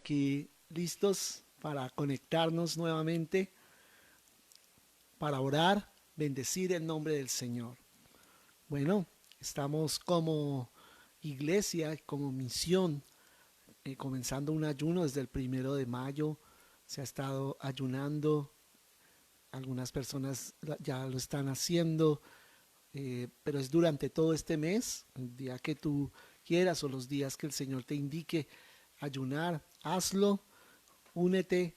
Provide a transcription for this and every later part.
aquí listos para conectarnos nuevamente, para orar, bendecir el nombre del Señor. Bueno, estamos como iglesia, como misión, comenzando un ayuno desde el 1 de mayo. Se ha estado ayunando, algunas personas ya lo están haciendo, pero es durante todo este mes, el día que tú quieras o los días que el Señor te indique ayunar, hazlo, únete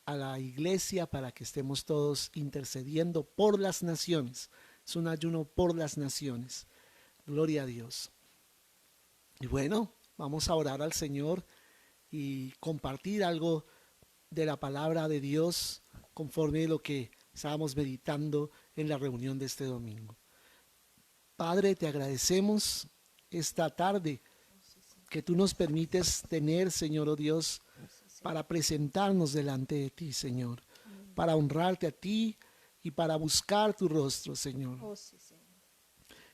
a la iglesia para que estemos todos intercediendo por las naciones. Es un ayuno por las naciones. Gloria a Dios. Y bueno, vamos a orar al Señor y compartir algo de la palabra de Dios conforme a lo que estábamos meditando en la reunión de este domingo. Padre, te agradecemos esta tarde que tú nos permites tener, Señor, oh Dios, para presentarnos delante de ti, Señor, para honrarte a ti y para buscar tu rostro, Señor.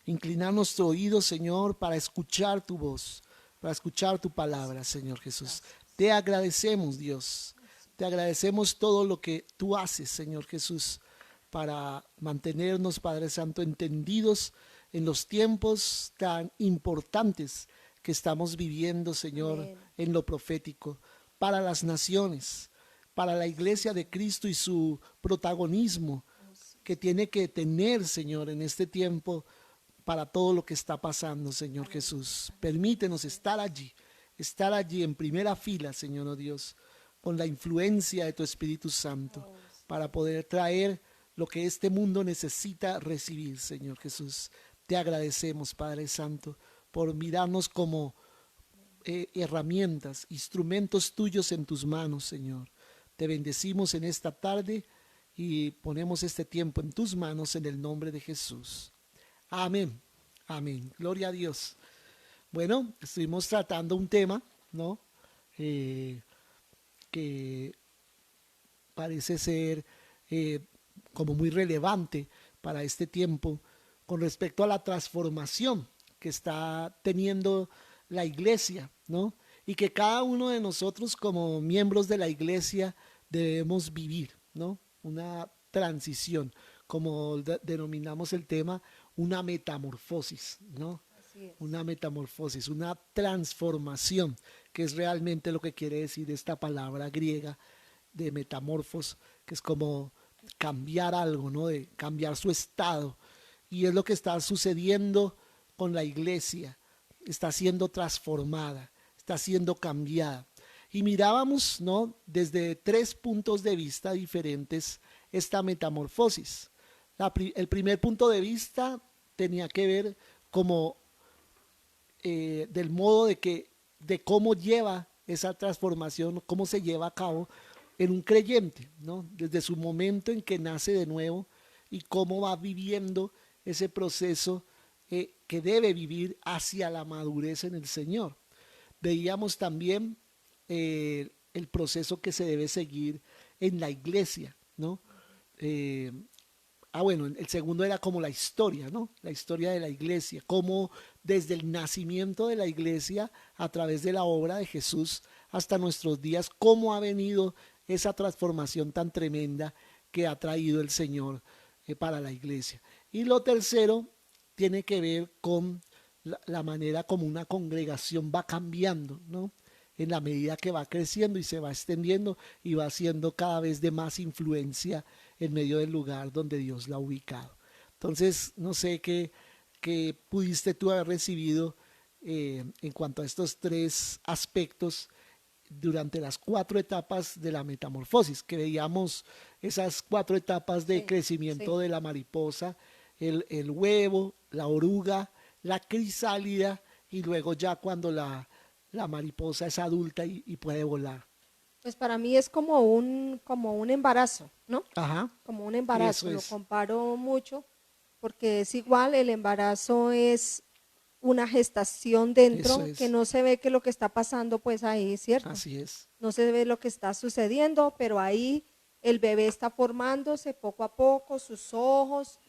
Inclinar nuestro oído, Señor, para escuchar tu voz, para escuchar tu palabra, Señor Jesús. Te agradecemos, Dios. Te agradecemos todo lo que tú haces, Señor Jesús, para mantenernos, Padre Santo, entendidos en los tiempos tan importantes que estamos viviendo, Señor, amén, en lo profético, para las naciones, para la iglesia de Cristo y su protagonismo que tiene que tener, Señor, en este tiempo, para todo lo que está pasando, Señor Jesús. Permítenos estar allí en primera fila, Señor, oh Dios, con la influencia de tu Espíritu Santo, para poder traer lo que este mundo necesita recibir, Señor Jesús. Te agradecemos, Padre Santo, por mirarnos como herramientas, instrumentos tuyos en tus manos, Señor. Te bendecimos en esta tarde y ponemos este tiempo en tus manos en el nombre de Jesús. Amén, amén, gloria a Dios. Bueno, estuvimos tratando un tema, ¿no? Que parece ser como muy relevante para este tiempo con respecto a la transformación que está teniendo la iglesia, ¿no? Y que cada uno de nosotros como miembros de la iglesia debemos vivir, ¿no? Una transición, como denominamos el tema, una metamorfosis, ¿no? Una metamorfosis, una transformación, que es realmente lo que quiere decir esta palabra griega de metamorfos, que es como cambiar algo, ¿no? De cambiar su estado. Y es lo que está sucediendo con la iglesia. Está siendo transformada, está siendo cambiada. Y mirábamos, ¿no?, desde 3 puntos de vista diferentes esta metamorfosis. El primer punto de vista tenía que ver como del modo de cómo lleva esa transformación, cómo se lleva a cabo en un creyente, ¿no? Desde su momento en que nace de nuevo y cómo va viviendo ese proceso que debe vivir hacia la madurez en el Señor. Veíamos también el proceso que se debe seguir en la iglesia, ¿no? Bueno, el segundo era como la historia, ¿no? La historia de la iglesia, cómo desde el nacimiento de la iglesia, a través de la obra de Jesús, hasta nuestros días, cómo ha venido esa transformación tan tremenda que ha traído el Señor para la iglesia. Y lo tercero tiene que ver con la manera como una congregación va cambiando, ¿no? En la medida que va creciendo y se va extendiendo y va siendo cada vez de más influencia en medio del lugar donde Dios la ha ubicado. Entonces, no sé qué pudiste tú haber recibido en cuanto a estos 3 aspectos durante las 4 etapas de la metamorfosis, que veíamos esas 4 etapas de crecimiento de la mariposa, el huevo, la oruga, la crisálida y luego ya cuando la mariposa es adulta y puede volar. Pues para mí es como un embarazo, ¿no? Ajá. Como un Sí, eso embarazo, lo es. comparo mucho porque es igual, el embarazo es una gestación Eso dentro que es. no se ve que lo que está pasando pues ahí, ¿cierto? Así es. No se ve lo que está sucediendo, pero ahí el bebé está formándose poco a poco, sus ojos,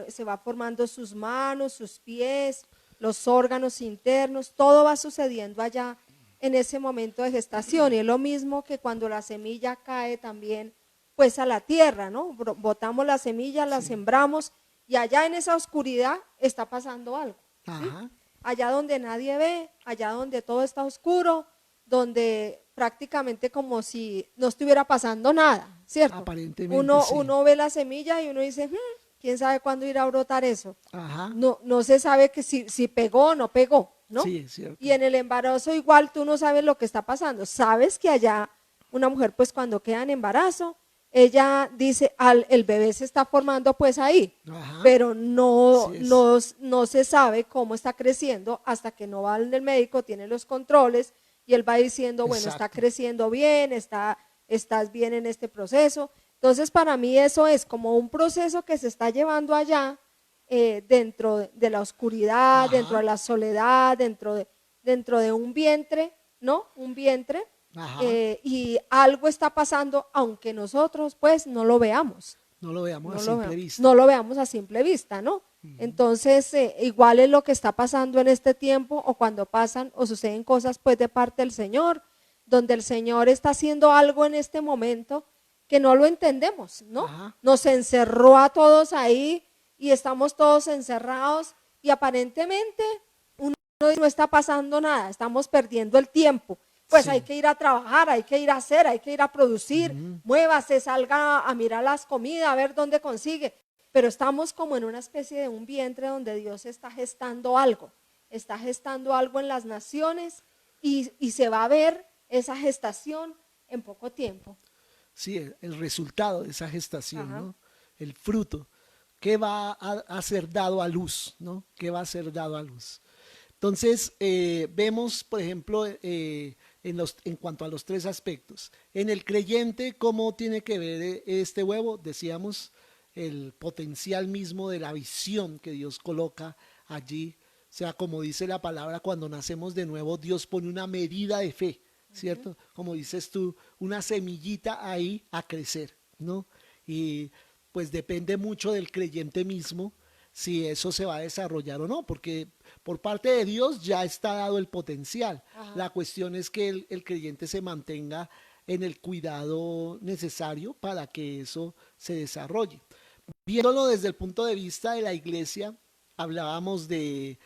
se va formando sus manos, sus pies, los órganos internos, todo va sucediendo allá en ese momento de gestación. Y es lo mismo que cuando la semilla cae también pues a la tierra, ¿no? Botamos la semilla, la sembramos y allá en esa oscuridad está pasando algo, ¿sí? Ajá. Allá donde nadie ve, allá donde todo está oscuro, donde prácticamente como si no estuviera pasando nada, ¿cierto? Aparentemente sí. Uno ve la semilla y uno dice, ¿quién sabe cuándo irá a brotar eso? Ajá. No se sabe que si pegó o no pegó, ¿no? Sí, es cierto. Y en el embarazo igual tú no sabes lo que está pasando. Sabes que allá una mujer pues cuando queda en embarazo, ella dice, el bebé se está formando pues ahí, Ajá. pero Sí es. no se sabe cómo está creciendo hasta que no va al médico, tiene los controles y él va diciendo, bueno, está Exacto. creciendo bien, estás bien en este proceso. Entonces para mí eso es como un proceso que se está llevando allá, dentro de la oscuridad, dentro Ajá. de la soledad, dentro de un vientre, ¿no? Un vientre, Ajá. y algo está pasando, aunque nosotros pues no lo veamos, No lo veamos a no lo simple veamos, vista. no lo veamos a simple vista, ¿no? Entonces, igual es lo que está pasando en este tiempo o cuando pasan o suceden cosas pues de parte del Señor, donde el Señor está haciendo algo en este momento que no lo entendemos, ¿no? Ajá. Nos encerró a todos ahí y estamos todos encerrados y aparentemente no está pasando nada, estamos perdiendo el tiempo. Pues hay Sí. que ir a trabajar, hay que ir a hacer, hay que ir a producir, muévase, salga a mirar las comidas, a ver dónde consigue. Pero estamos como en una especie de un vientre donde Dios está gestando algo en las naciones y se va a ver esa gestación en poco tiempo. Sí, el resultado de esa gestación, Ajá. ¿no? El fruto. ¿Qué va a ser dado a luz, ¿no? ¿Qué va a ser dado a luz? Entonces, vemos, por ejemplo, en cuanto a los tres aspectos. En el creyente, ¿cómo tiene que ver este huevo? Decíamos, el potencial mismo de la visión que Dios coloca allí. O sea, como dice la palabra, cuando nacemos de nuevo, Dios pone una medida de fe, ¿cierto? Como dices tú, una semillita ahí a crecer, ¿no? Y pues depende mucho del creyente mismo si eso se va a desarrollar o no, porque por parte de Dios ya está dado el potencial. Ajá. La cuestión es que el creyente se mantenga en el cuidado necesario para que eso se desarrolle. Viéndolo desde el punto de vista de la iglesia, hablábamos de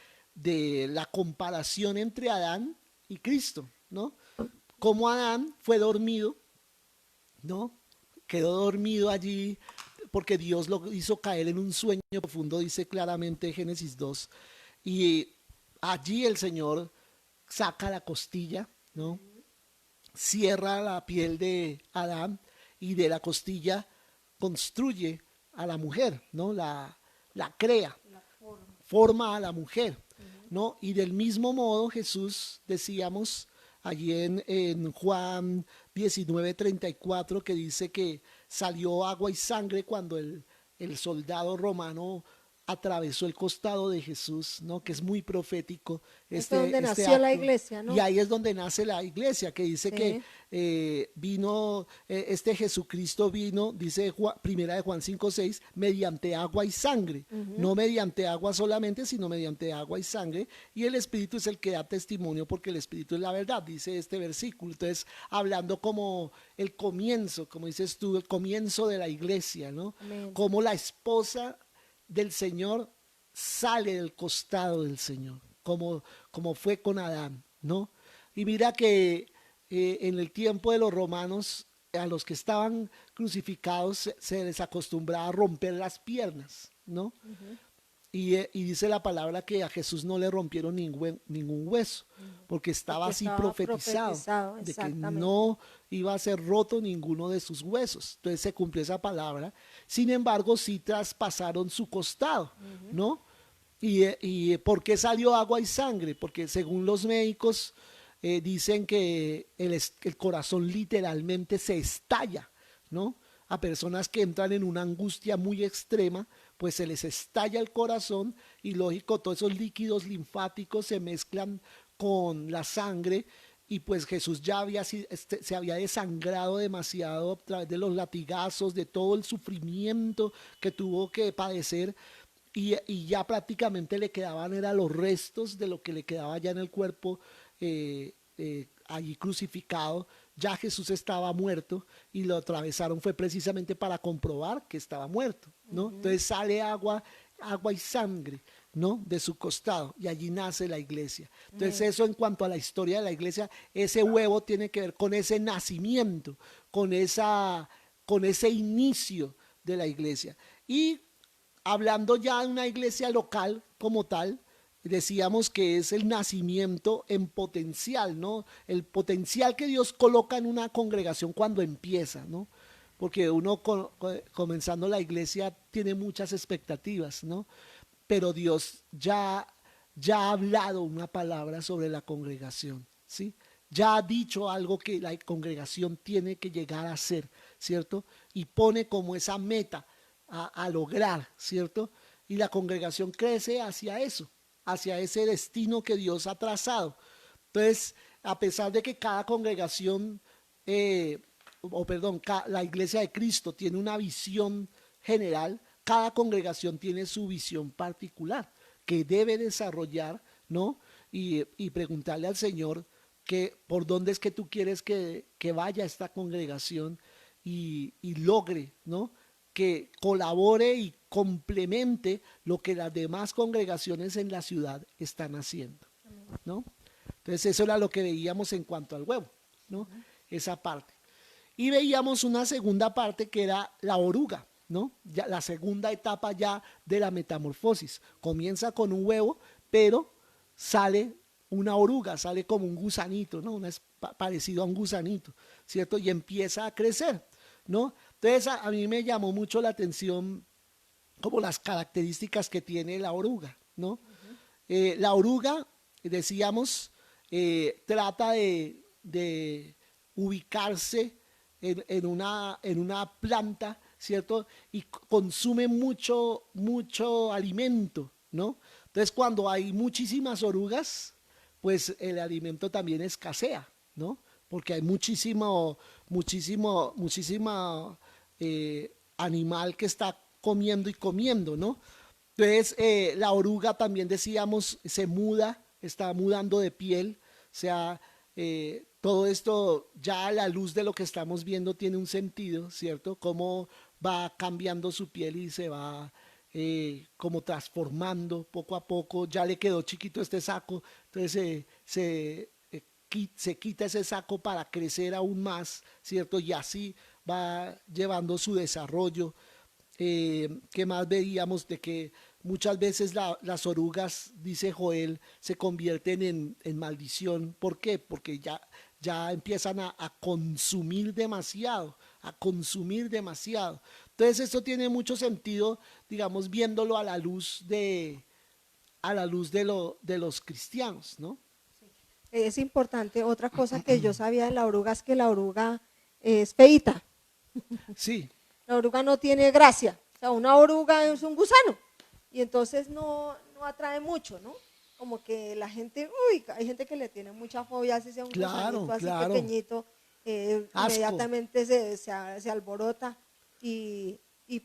la comparación entre Adán y Cristo, ¿no? Cómo Adán fue dormido, ¿no? Quedó dormido allí porque Dios lo hizo caer en un sueño profundo, dice claramente Génesis 2. Y allí el Señor saca la costilla, ¿no? Cierra la piel de Adán y de la costilla construye a la mujer, ¿no? La crea, forma a la mujer, ¿no? Y del mismo modo Jesús, decíamos allí en Juan 19:34, que dice que salió agua y sangre cuando el soldado romano atravesó el costado de Jesús, ¿no? Que es muy profético Ahí fue donde este nació la acto. iglesia, Y ¿no? ahí es donde nace la iglesia, que dice que Sí. vino, este Jesucristo vino, dice primera de Juan 5:6, mediante agua y sangre, no mediante agua solamente, sino mediante agua y sangre, y el Espíritu es el que da testimonio, porque el Espíritu es la verdad, dice este versículo. Entonces, hablando como el comienzo, como dices tú, el comienzo de la iglesia, ¿no? Amén. Como la esposa del Señor sale del costado del Señor, como fue con Adán, ¿no? Y mira que en el tiempo de los romanos, a los que estaban crucificados se les acostumbraba a romper las piernas, ¿no? Y dice la palabra que a Jesús no le rompieron ningún hueso, porque estaba Porque así estaba profetizado, profetizado, de que exactamente. no iba a ser roto ninguno de sus huesos. Entonces se cumplió esa palabra. Sin embargo, sí traspasaron su costado, ¿no? Y ¿por qué salió agua y sangre? Porque según los médicos dicen que el corazón literalmente se estalla, ¿no? A personas que entran en una angustia muy extrema, pues se les estalla el corazón y lógico, todos esos líquidos linfáticos se mezclan con la sangre y pues Jesús ya se había desangrado demasiado a través de los latigazos, de todo el sufrimiento que tuvo que padecer y ya prácticamente le quedaban era los restos de lo que le quedaba ya en el cuerpo allí crucificado, ya Jesús estaba muerto y lo atravesaron fue precisamente para comprobar que estaba muerto, ¿no? Entonces sale agua y sangre, ¿no? De su costado y allí nace la iglesia. Entonces eso en cuanto a la historia de la iglesia, ese huevo tiene que ver con ese nacimiento, con ese inicio de la iglesia. Y hablando ya de una iglesia local como tal, decíamos que es el nacimiento en potencial, ¿no? El potencial que Dios coloca en una congregación cuando empieza, ¿no? Porque uno comenzando la iglesia tiene muchas expectativas, ¿no? Pero Dios ya ha hablado una palabra sobre la congregación, ¿sí? Ya ha dicho algo que la congregación tiene que llegar a ser, ¿cierto? Y pone como esa meta a lograr, ¿cierto? Y la congregación crece hacia eso, hacia ese destino que Dios ha trazado. Entonces, a pesar de que cada congregación, la iglesia de Cristo tiene una visión general, cada congregación tiene su visión particular que debe desarrollar, ¿no? Y preguntarle al Señor que por dónde es que tú quieres que vaya esta congregación y logre, ¿no? Que colabore y complemente lo que las demás congregaciones en la ciudad están haciendo, ¿no? Entonces eso era lo que veíamos en cuanto al huevo, ¿no? Esa parte. Y veíamos una segunda parte que era la oruga, ¿no? Ya, la segunda etapa ya de la metamorfosis. Comienza con un huevo, pero sale una oruga, sale como un gusanito, ¿no? Parecido a un gusanito, ¿cierto? Y empieza a crecer, ¿no? Entonces a mí me llamó mucho la atención como las características que tiene la oruga, ¿no? La oruga, decíamos, trata de ubicarse en una planta, ¿cierto? Y consume mucho alimento, ¿no? Entonces cuando hay muchísimas orugas, pues el alimento también escasea, ¿no? Porque hay muchísima animal que está comiendo y comiendo, ¿no? Entonces, la oruga también decíamos, se muda, está mudando de piel, o sea, todo esto ya a la luz de lo que estamos viendo tiene un sentido, ¿cierto? Cómo va cambiando su piel y se va como transformando poco a poco, ya le quedó chiquito este saco, entonces se quita ese saco para crecer aún más, ¿cierto? Y así va llevando su desarrollo. ¿Qué más veíamos? De que muchas veces las orugas, dice Joel, se convierten en maldición. ¿Por qué? Porque ya empiezan a consumir demasiado, a consumir demasiado. Entonces esto tiene mucho sentido, digamos, viéndolo a la luz de los cristianos, ¿no? Es importante, otra cosa que yo sabía de la oruga es que la oruga es feíta. Sí. La oruga no tiene gracia, o sea, una oruga es un gusano y entonces no atrae mucho, ¿no? Como que la gente, hay gente que le tiene mucha fobia, si sea un gusanito así pequeñito, inmediatamente se alborota y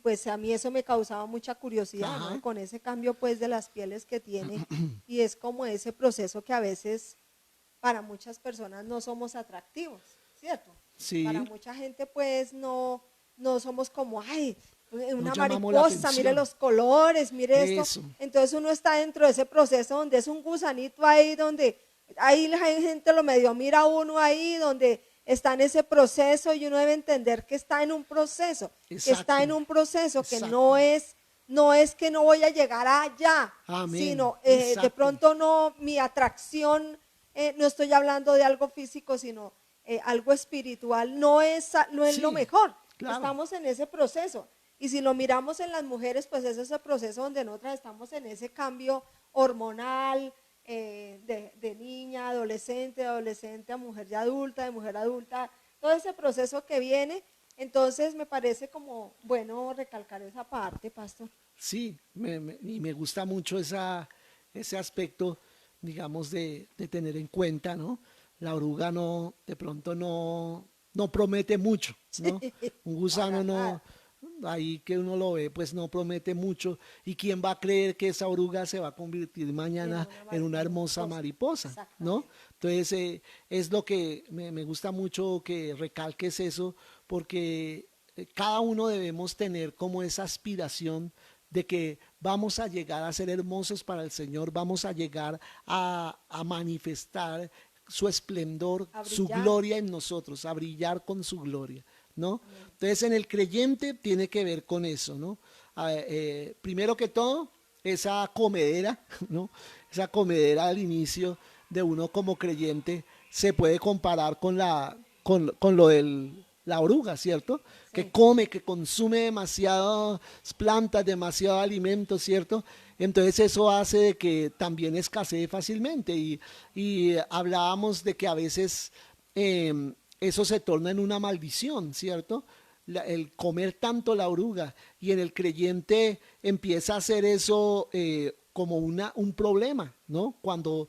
pues a mí eso me causaba mucha curiosidad, ¿no? Con ese cambio pues de las pieles que tiene y es como ese proceso que a veces para muchas personas no somos atractivos, ¿cierto? Sí. Para mucha gente pues no somos como, ay, una mariposa, mire los colores, mire esto. Entonces uno está dentro de ese proceso donde es un gusanito ahí, donde ahí la gente lo medio mira a uno ahí, donde está en ese proceso y uno debe entender que está en un proceso, exacto, que está en un proceso, exacto, que no es que no voy a llegar allá, amén, sino de pronto no, mi atracción, no estoy hablando de algo físico, sino algo espiritual, no es sí, lo mejor. Claro. Estamos en ese proceso y si lo miramos en las mujeres, pues es ese proceso donde nosotras estamos en ese cambio hormonal, de niña, adolescente a mujer ya adulta, de mujer adulta, todo ese proceso que viene. Entonces me parece como bueno recalcar esa parte, pastor. Sí, y me gusta mucho ese aspecto, digamos, de tener en cuenta, ¿no? La oruga de pronto no promete mucho, ¿no? Un gusano ahí que uno lo ve, pues no promete mucho. ¿Y quién va a creer que esa oruga se va a convertir en mañana una en una hermosa mariposa? ¿No? Exactamente. Entonces, es lo que me gusta mucho que recalques eso, porque cada uno debemos tener como esa aspiración de que vamos a llegar a ser hermosos para el Señor, vamos a llegar a manifestar su esplendor, A su brillar. gloria en nosotros, a brillar con su gloria, ¿no? Amén. Entonces en el creyente tiene que ver con eso, ¿no? Primero que todo, esa comedera, ¿no? Esa comedera al inicio de uno como creyente se puede comparar con lo del la oruga, ¿cierto? Que Sí. come, que consume demasiadas plantas, demasiado alimento, ¿cierto? Entonces eso hace de que también escasee fácilmente y hablábamos de que a veces eso se torna en una maldición, ¿cierto? El comer tanto la oruga y en el creyente empieza a hacer eso como un problema, ¿no? Cuando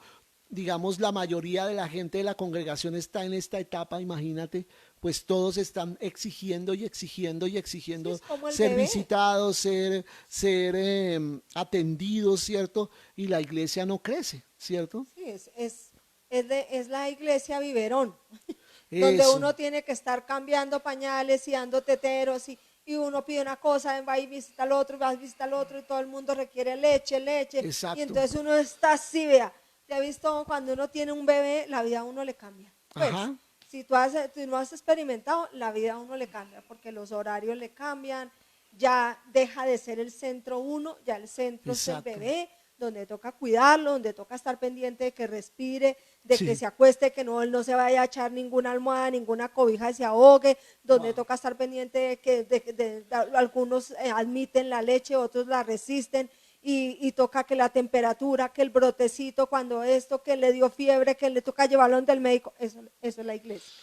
digamos la mayoría de la gente de la congregación está en esta etapa, imagínate, pues todos están exigiendo y exigiendo y Sí, exigiendo es como el ser bebé. visitados, ser atendidos, ¿cierto? Y la iglesia no crece, ¿cierto? Sí, es la iglesia biberón, donde Eso, uno tiene que estar cambiando pañales y dando teteros y uno pide una cosa, va y visita al otro, va y visita al otro y todo el mundo requiere leche, leche. Y exacto. entonces uno está así, vea. ¿Te has visto cuando uno tiene un bebé, la vida a uno le cambia? Pues, Ajá, si tú no has experimentado, la vida a uno le cambia, porque los horarios le cambian, ya deja de ser el centro uno, ya el centro es el exacto. bebé, donde toca cuidarlo, donde toca estar pendiente de que respire, de que Sí, se acueste, que no, él no se vaya a echar ninguna almohada, ninguna cobija y se ahogue, donde wow. toca estar pendiente de que algunos admiten la leche, otros la resisten, y toca que la temperatura, que el brotecito, cuando esto, que le dio fiebre, que le toca llevarlo donde el médico, eso es la iglesia.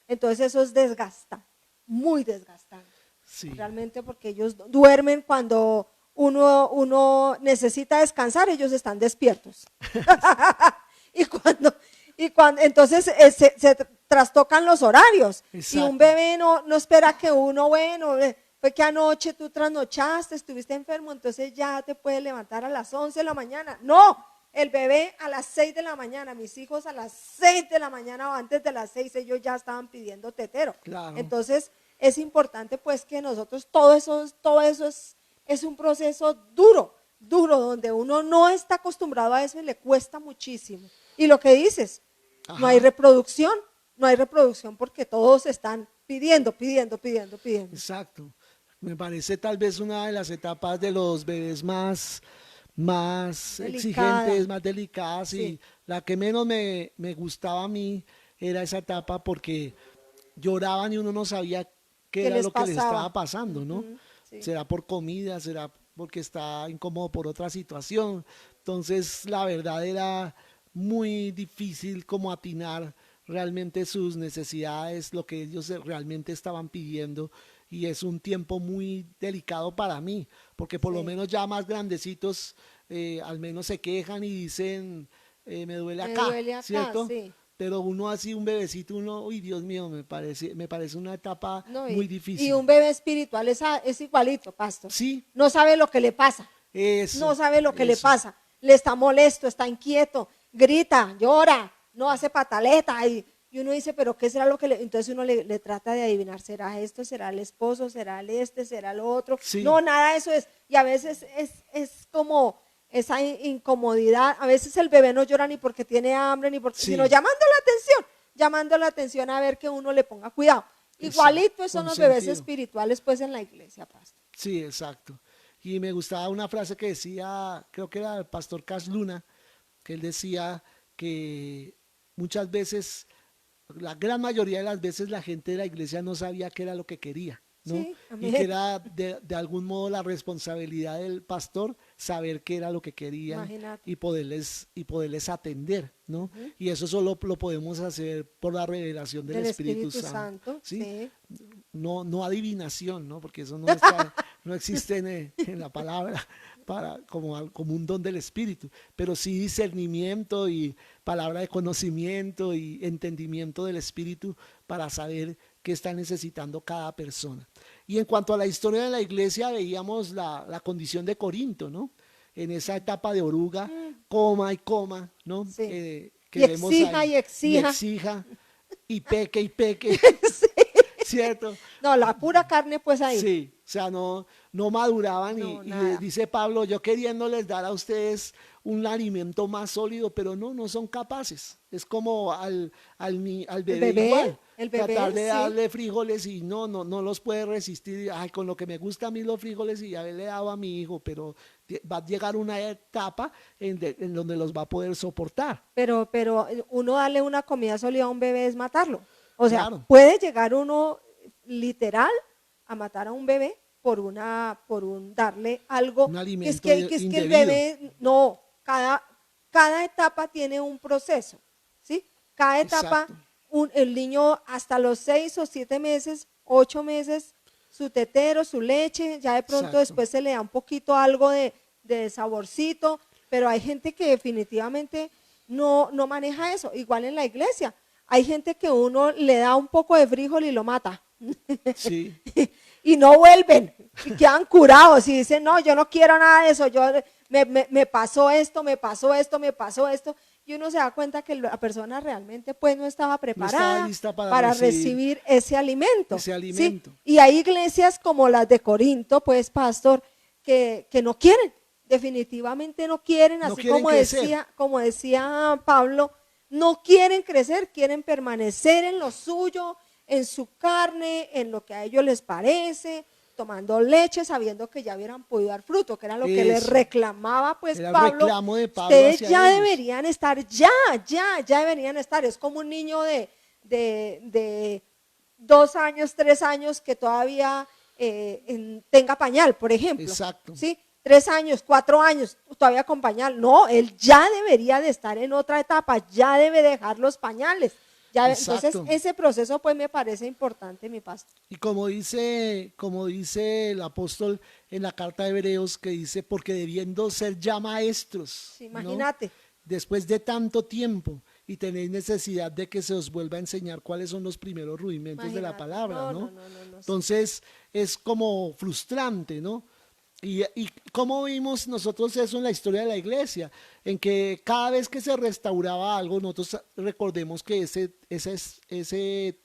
Entonces eso es desgastante, muy desgastante, Sí, realmente porque ellos duermen cuando uno necesita descansar, ellos están despiertos. y cuando, entonces se trastocan los horarios y un exacto. bebé no espera que uno, bueno, fue que anoche tú trasnochaste, estuviste enfermo, entonces ya te puedes levantar a las 11 de la mañana. No, el bebé a las 6 de la mañana, mis hijos a las 6 de la mañana o antes de las 6 ellos ya estaban pidiendo tetero. Claro. Entonces es importante pues que nosotros todo eso es un proceso duro, duro, donde uno no está acostumbrado a eso y le cuesta muchísimo. Y lo que dices, no hay Ajá, reproducción, no hay reproducción porque todos están pidiendo, pidiendo, pidiendo, pidiendo. exacto. Me parece tal vez una de las etapas de los bebés más exigentes, Delicada, más delicadas sí. y la que menos me gustaba a mí era esa etapa porque lloraban y uno no sabía qué ¿Qué era les lo que les estaba pasaba? pasando, ¿no? Ujú, sí. Será por comida, será porque está incómodo por otra situación. Entonces, la verdad era muy difícil como atinar realmente sus necesidades, lo que ellos realmente estaban pidiendo. Y es un tiempo muy delicado para mí, porque por lo Sí, menos ya más grandecitos, al menos se quejan y dicen, me duele me acá, duele acá, ¿cierto? sí. Pero uno así, un bebecito, uno, uy, Dios mío, me parece una etapa No, muy y difícil. un bebé espiritual es igualito, pastor. Sí, No sabe lo que le pasa, no eso, sabe lo que le eso. pasa. Le está molesto, está inquieto, grita, llora, no hace pataleta. Y uno dice, pero ¿qué será lo que le...? Entonces uno le trata de adivinar, ¿será esto? ¿Será el esposo? ¿Será el este? ¿Será lo otro? Sí, No, nada de eso es. Y a veces es como esa incomodidad. A veces el bebé no llora ni porque tiene hambre, ni porque, sino sí, llamando la atención a ver que uno le ponga cuidado. exacto, Igualito son los bebés consentido. espirituales pues en la iglesia, pastor. Sí, exacto. Y me gustaba una frase que decía, creo que era el pastor Cas Luna, que él decía que muchas veces, la gran mayoría de las veces la gente de la iglesia no sabía qué era lo que quería, ¿no? Sí, Y que amén. era de algún modo la responsabilidad del pastor saber qué era lo que querían Imagínate. y poderles atender, ¿no? Ujú. Y eso solo lo podemos hacer por la revelación del Del Espíritu Espíritu Santo, Santo, ¿sí? sí. No adivinación, ¿no? Porque eso no está, no existe en la palabra como un don del Espíritu, pero sí discernimiento y palabra de conocimiento y entendimiento del Espíritu para saber que está necesitando cada persona. Y en cuanto a la historia de la iglesia, veíamos la condición de Corinto, ¿no? En esa etapa de oruga, coma y coma, ¿no? Sí. Que Y vemos exija ahí. y exija. Y exija, y peque, ¿cierto? No, la pura carne pues ahí. Sí, o sea, no maduraban No, y nada. dice Pablo, yo queriéndoles dar a ustedes un alimento más sólido, pero no son capaces. Es como al bebé igual. El bebé, Tratar de sí. darle frijoles y no los puede resistir. Ay, con lo que me gusta a mí los frijoles y ya le he dado a mi hijo, pero va a llegar una etapa en donde los va a poder soportar. Pero uno darle una comida sólida a un bebé es matarlo. O sea, Claro. puede llegar uno literal a matar a un bebé por un darle algo Un que alimento que el indebido. bebé, no, cada etapa tiene un proceso, ¿sí? Cada etapa, Exacto. el niño hasta los 6 o 7 meses, 8 meses, su tetero, su leche, ya de pronto Exacto. después se le da un poquito algo de saborcito, pero hay gente que definitivamente no maneja eso. Igual en la iglesia, hay gente que uno le da un poco de frijol y lo mata. Sí, Y no vuelven, y quedan curados y dicen, no, yo no quiero nada de eso, me pasó esto, me pasó esto, me pasó esto, y uno se da cuenta que la persona realmente pues no estaba preparada lista para para recibir recibir ese alimento. ese alimento. ¿Sí? Y hay iglesias como las de Corinto, pues pastor, que no quieren, definitivamente no quieren, No así quieren crecer. como decía Pablo, no quieren crecer, quieren permanecer en lo suyo, en su carne, en lo que a ellos les parece, tomando leche, sabiendo que ya hubieran podido dar fruto, que era lo que les Eso. reclamaba pues Era el Pablo. reclamo de Pablo Ustedes hacia ya ellos. deberían estar, ya deberían estar. Es como un niño de 2 años, 3 años que todavía tenga pañal, por ejemplo. Exacto. ¿Sí? 3 años, 4 años, todavía con pañal. No, él ya debería de estar en otra etapa, ya debe dejar los pañales. Entonces, Exacto. ese proceso pues me parece importante, mi pastor. Y como dice el apóstol en la carta de Hebreos, que dice, porque debiendo ser ya maestros, Sí, ¿no? imagínate. Después de tanto tiempo y tenéis necesidad de que se os vuelva a enseñar cuáles son los primeros rudimentos de la Imagínate. palabra, ¿no? No, sí. Entonces es como frustrante, ¿no? Y cómo vimos nosotros eso en la historia de la iglesia, en que cada vez que se restauraba algo, nosotros recordemos que ese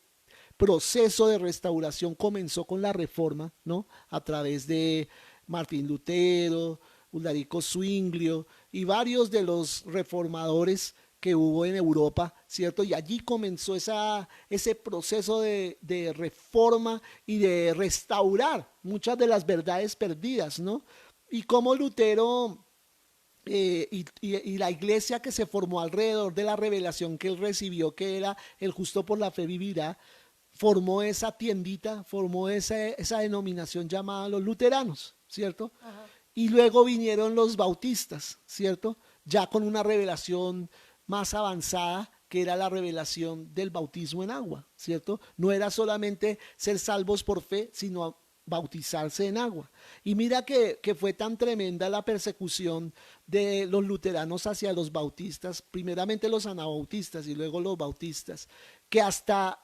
proceso de restauración comenzó con la Reforma, ¿no? A través de Martín Lutero, Ulrico Zwinglio y varios de los reformadores que hubo en Europa, ¿cierto? Y allí comenzó ese proceso de reforma y de restaurar muchas de las verdades perdidas, ¿no? Y como Lutero y la iglesia que se formó alrededor de la revelación que él recibió, que era el justo por la fe vivirá, formó esa tiendita, formó esa denominación llamada los luteranos, ¿cierto? Ajá. Y luego vinieron los bautistas, ¿cierto? Ya con una revelación más avanzada, que era la revelación del bautismo en agua, ¿cierto? No era solamente ser salvos por fe, sino bautizarse en agua. Y mira que fue tan tremenda la persecución de los luteranos hacia los bautistas, primeramente los anabautistas y luego los bautistas, que hasta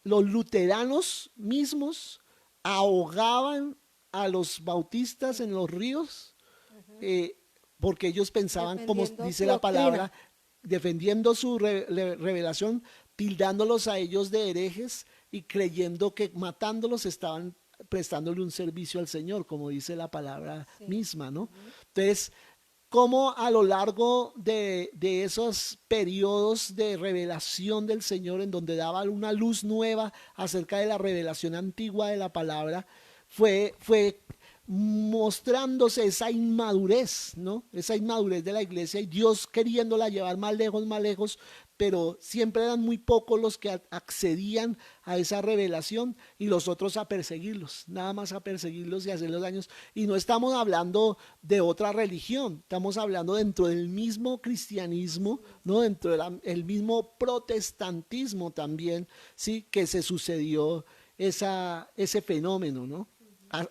los luteranos mismos ahogaban a los bautistas en los ríos, porque ellos pensaban, como dice la palabra, defendiendo su revelación, tildándolos a ellos de herejes y creyendo que matándolos estaban prestándole un servicio al Señor, como dice la palabra misma, ¿no? Entonces, como a lo largo de esos periodos de revelación del Señor, en donde daba una luz nueva acerca de la revelación antigua de la palabra, fue mostrándose esa inmadurez, ¿no? Esa inmadurez de la iglesia y Dios queriéndola llevar más lejos, pero siempre eran muy pocos los que accedían a esa revelación y los otros a perseguirlos, nada más a perseguirlos y hacerles daños. Y no estamos hablando de otra religión, estamos hablando dentro del mismo cristianismo, ¿no? Dentro del mismo protestantismo también, sí, que se sucedió ese fenómeno, ¿no?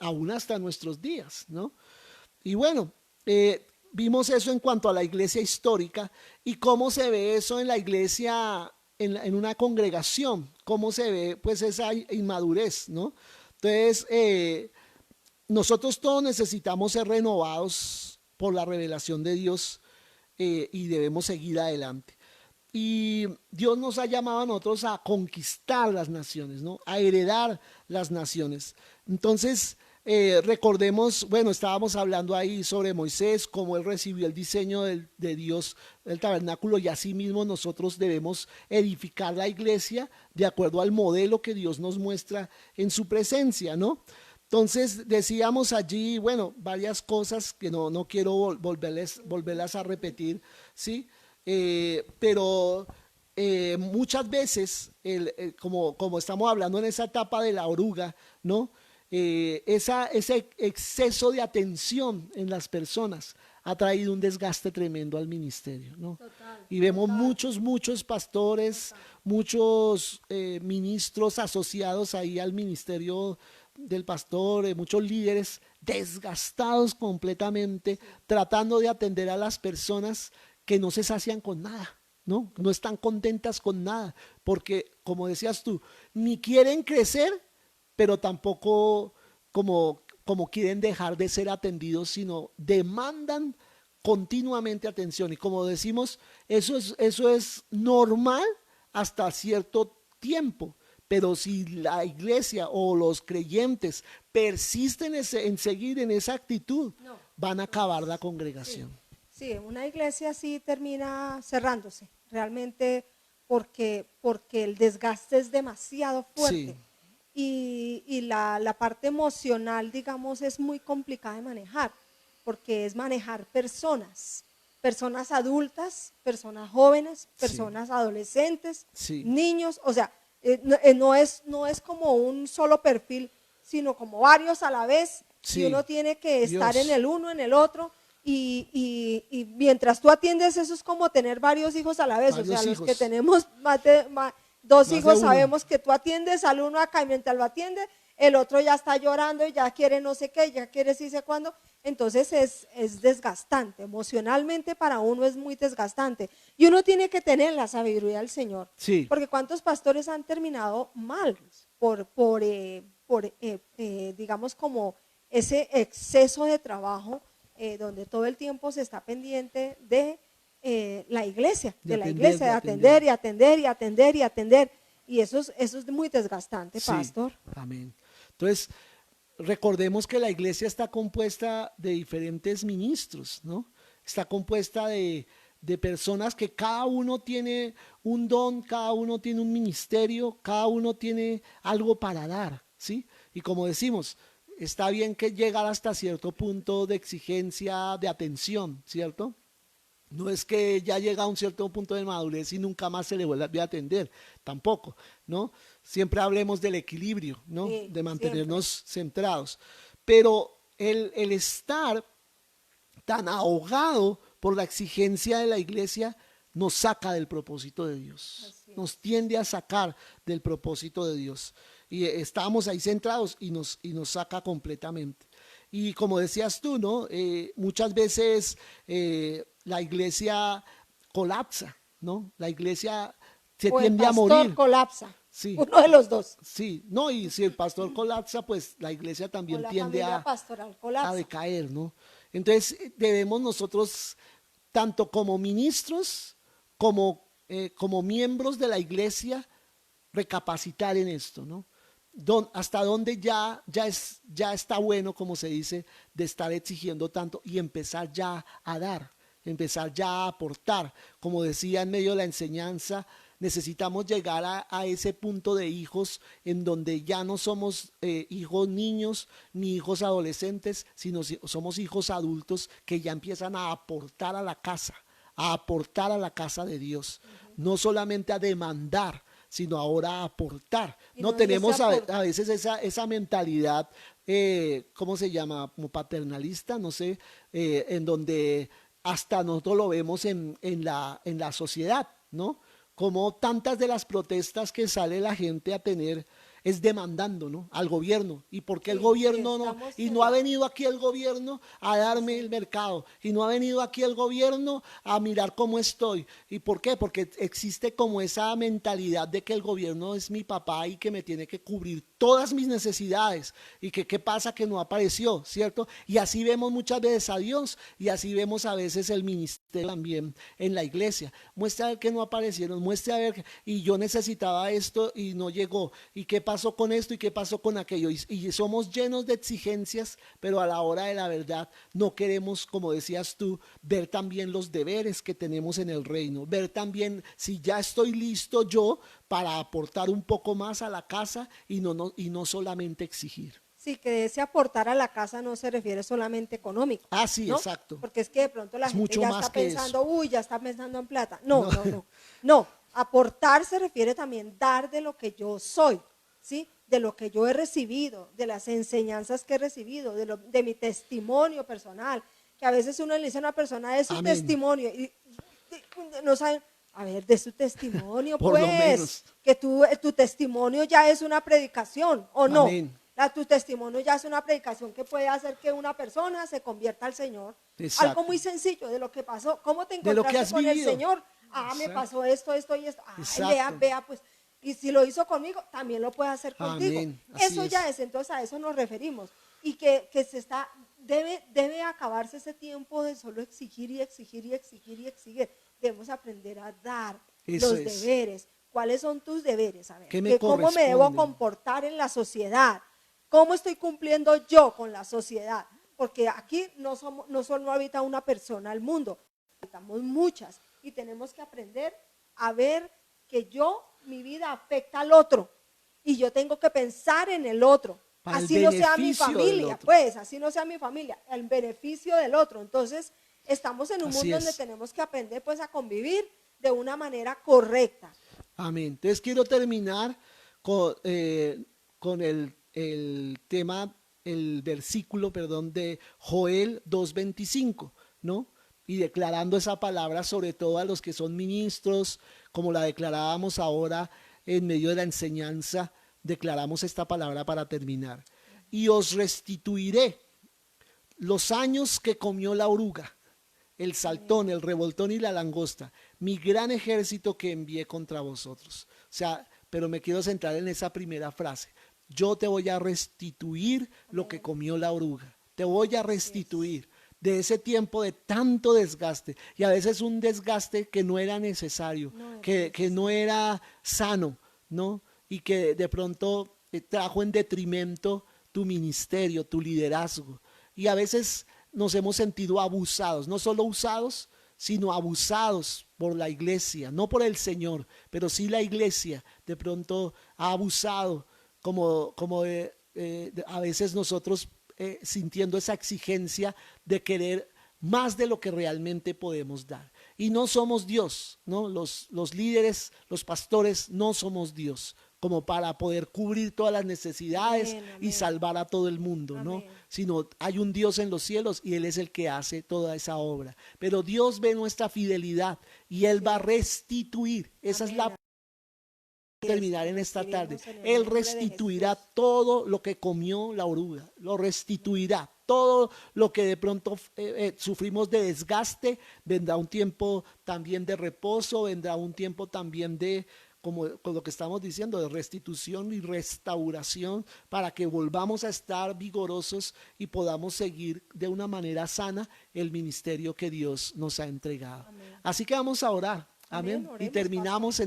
Aún hasta nuestros días, ¿no? Y bueno, vimos eso en cuanto a la iglesia histórica y cómo se ve eso en la iglesia en una congregación, cómo se ve pues esa inmadurez, ¿no? Entonces, nosotros todos necesitamos ser renovados por la revelación de Dios, y debemos seguir adelante. Y Dios nos ha llamado a nosotros a conquistar las naciones, ¿no? A heredar las naciones. Entonces, recordemos, bueno, estábamos hablando ahí sobre Moisés, cómo él recibió el diseño de Dios, el tabernáculo, y así mismo nosotros debemos edificar la iglesia de acuerdo al modelo que Dios nos muestra en su presencia, ¿no? Entonces decíamos allí, bueno, varias cosas que no quiero volverlas a repetir, ¿sí? Pero muchas veces, como estamos hablando en esa etapa de la oruga, ¿no? Ese exceso de atención en las personas ha traído un desgaste tremendo al ministerio, ¿no? Total, Y vemos total. muchos pastores, muchos ministros asociados ahí al ministerio del pastor, muchos líderes desgastados completamente, tratando de atender a las personas que no se sacian con nada, ¿no? No están contentas con nada, porque como decías tú, ni quieren crecer, pero tampoco como quieren dejar de ser atendidos, sino demandan continuamente atención. Y como decimos, eso es normal hasta cierto tiempo. Pero si la iglesia o los creyentes persisten en seguir en esa actitud, No, van a no acabar la es. Sí, congregación. sí, una iglesia sí termina cerrándose, realmente porque el desgaste es demasiado Sí, fuerte y la parte emocional, digamos, es muy complicada de manejar, porque es manejar personas, personas adultas, personas jóvenes, sí, personas adolescentes, sí, niños, o sea, no es como un solo perfil, sino como varios a la vez, y sí. uno tiene que estar en Dios, el uno, en el otro, y mientras tú atiendes eso es como tener varios hijos a la vez, o sea, varios los que hijos, tenemos dos más de hijos uno. sabemos que tú atiendes al uno acá y mientras lo atiende, el otro ya está llorando y ya quiere no sé qué, ya quiere sí sé cuándo, entonces es desgastante, emocionalmente para uno es muy desgastante y uno tiene que tener la sabiduría del Señor, Sí, porque cuántos pastores han terminado mal por digamos como ese exceso de trabajo donde todo el tiempo se está pendiente de de la atender, iglesia, de de atender. atender y atender y atender y atender. Y eso es muy desgastante, Sí, pastor. amén. Entonces, recordemos que la iglesia está compuesta de diferentes ministros, ¿no? Está compuesta de personas que cada uno tiene un don, cada uno tiene un ministerio, cada uno tiene algo para dar, ¿sí? Y como decimos, está bien que llegar hasta cierto punto de exigencia, de atención, ¿cierto? No es que ya llega a un cierto punto de madurez y nunca más se le vuelve a atender, tampoco, ¿no? Siempre hablemos del equilibrio, ¿no? Sí, De siempre. mantenernos centrados. Pero el estar tan ahogado por la exigencia de la iglesia nos saca del propósito de Dios, Así nos es. tiende a sacar del propósito de Dios. Y estamos ahí centrados y nos saca completamente. Y como decías tú, ¿no? Muchas veces la iglesia colapsa, ¿no? La iglesia se O el tiende a pastor morir. colapsa, Sí, uno de los dos. sí, no, y si el pastor colapsa, pues la iglesia O también la tiende familia pastoral a colapsa. decaer, ¿no? Entonces debemos nosotros, tanto como ministros, como miembros de la iglesia, recapacitar en esto, ¿no? Hasta dónde ya está bueno, como se dice, de estar exigiendo tanto y empezar ya a dar, empezar ya a aportar. Como decía en medio de la enseñanza, necesitamos llegar a ese punto de hijos en donde ya no somos hijos niños ni hijos adolescentes, sino somos hijos adultos que ya empiezan a aportar a la casa de Dios, no solamente a demandar, sino ahora a aportar. Y No no, y ese tenemos aporte. a veces esa mentalidad, ¿cómo se llama? Como paternalista, no sé, en donde hasta nosotros lo vemos en la sociedad, ¿no? Como tantas de las protestas que sale la gente a tener es demandando, ¿no?, al gobierno. ¿Y por qué el Sí, gobierno sí, no? estamos Y en no ha la- venido aquí el gobierno a darme el mercado. Y no ha venido aquí el gobierno a mirar cómo estoy. ¿Y por qué? Porque existe como esa mentalidad de que el gobierno es mi papá y que me tiene que cubrir todas mis necesidades. Y que qué pasa que no apareció, ¿cierto? Y así vemos muchas veces a Dios y así vemos a veces el ministerio también en la iglesia. Muestra a ver que no aparecieron, muestra a ver y yo necesitaba esto y no llegó. ¿Y qué pasó con esto y qué pasó con aquello? Y somos llenos de exigencias, pero a la hora de la verdad no queremos, como decías tú, ver también los deberes que tenemos en el reino, ver también si ya estoy listo yo para aportar un poco más a la casa y no solamente exigir. Sí, que ese aportar a la casa no se refiere solamente económico, Ah, sí, ¿no? exacto. Porque es que de pronto la Es gente mucho ya más está que eso. pensando, uy, ya está pensando en plata. No, No. no, no. No, aportar se refiere también dar de lo que yo soy, ¿sí? De lo que yo he recibido, de las enseñanzas que he recibido, de mi testimonio personal. Que a veces uno le dice a una persona, es su Amén. testimonio, y no saben, a ver, de su testimonio, Por lo pues, menos. que tu testimonio ya es una predicación, ¿o no? Amén. Tu testimonio ya es una predicación que puede hacer que una persona se convierta al Señor. Algo Exacto. muy sencillo de lo que pasó. ¿Cómo te De lo que encontraste has con el vivido. Señor? Me Exacto. pasó esto, esto y esto. Ay, vea, Exacto. vea, pues. Y si lo hizo conmigo, también lo puede hacer contigo. Amén. Así Eso ya es. es, entonces a eso nos referimos. Y que debe acabarse ese tiempo de solo exigir y exigir y exigir y exigir. Debemos aprender a dar Eso los es. deberes. ¿Cuáles son tus deberes? A ver, ¿Qué me ¿cómo me debo corresponde? comportar en la sociedad? ¿Cómo estoy cumpliendo yo con la sociedad? Porque aquí no solo habita una persona al mundo, habitamos muchas y tenemos que aprender a ver que mi vida afecta al otro y yo tengo que pensar en el otro. Para el Así no sea mi beneficio del familia, otro. pues, así no sea mi familia, el beneficio del otro. Entonces, estamos en un Así mundo donde es. tenemos que aprender pues a convivir de una manera correcta. Amén. Entonces quiero terminar con el tema, el versículo, perdón, de Joel 2:25, ¿no? Y declarando esa palabra sobre todo a los que son ministros, como la declarábamos ahora en medio de la enseñanza, declaramos esta palabra para terminar. Y os restituiré los años que comió la oruga, el saltón, el revoltón y la langosta, mi gran ejército que envié contra vosotros. O sea, pero me quiero centrar en esa primera frase. Yo te voy a restituir lo que comió la oruga. Te voy a restituir de ese tiempo de tanto desgaste. Y a veces un desgaste que no era necesario, que no era sano, ¿no? Y que de pronto trajo en detrimento tu ministerio, tu liderazgo. Y a veces nos hemos sentido abusados, no solo usados, sino abusados por la iglesia, no por el Señor, pero sí la iglesia de pronto ha abusado, a veces nosotros sintiendo esa exigencia de querer más de lo que realmente podemos dar. Y no somos Dios, ¿no? Los líderes, los pastores, no somos Dios, como para poder cubrir todas las necesidades Amén, y amén. salvar a todo el mundo, ¿no? Amén. Sino hay un Dios en los cielos y Él es el que hace toda esa obra. Pero Dios ve nuestra fidelidad y Él va a restituir. Esa es la terminar en esta tarde. Él restituirá todo lo que comió la oruga, lo restituirá. Todo lo que de pronto sufrimos de desgaste, vendrá un tiempo también de reposo, vendrá un tiempo también de, como con lo que estamos diciendo, de restitución y restauración para que volvamos a estar vigorosos y podamos seguir de una manera sana el ministerio que Dios nos ha entregado. Amén. Así que vamos a orar. Amén. Amén, Y oremos, terminamos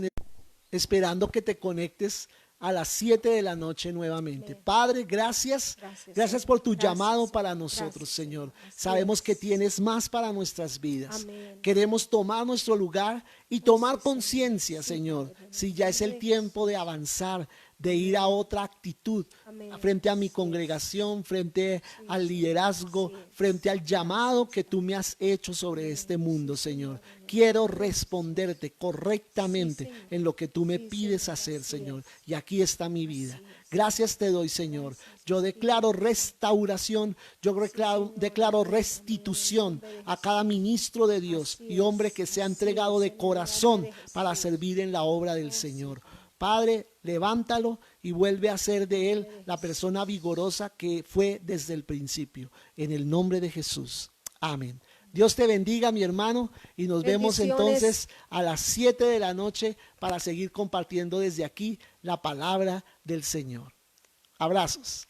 esperando que te conectes a las 7 de la noche nuevamente. Amén. Padre, gracias. Gracias, Gracias Señor. por tu Gracias, llamado Señor. para nosotros, Gracias, Señor. Señor. Así Sabemos que es. tienes más para nuestras vidas. Amén. Queremos tomar nuestro lugar y Oh, tomar sí, conciencia, Señor. Señor, Sí, Padre, si en ya el es nombre el de tiempo de Jesús. avanzar, de ir a otra actitud, Amén. frente a mi Así es. congregación, frente Sí, al Señor. liderazgo, Así es. frente al llamado Gracias, que tú me has hecho sobre Amén. este mundo, Sí, Señor. Señor, en el Quiero nombre de responderte Sí, correctamente Señor. en lo que tú me Sí, pides Señor, hacer, así Señor. es. Y aquí está mi vida. Así es. Gracias te doy, Señor. Gracias, Yo Espíritu declaro Santo. restauración, yo Señor, declaro amén, amén, en restitución el nombre de a cada Jesús. ministro de Dios Así y hombre es, que se ha así entregado es, de en el nombre corazón de para Jesús. servir en la obra del Oh, sí, Señor. Padre. Padre, levántalo y vuelve a ser de él la persona vigorosa que fue desde el principio. En el nombre de Jesús. Amén. Dios te bendiga, mi hermano, y nos vemos entonces a las 7 de la noche para seguir compartiendo desde aquí la palabra del Señor. Abrazos.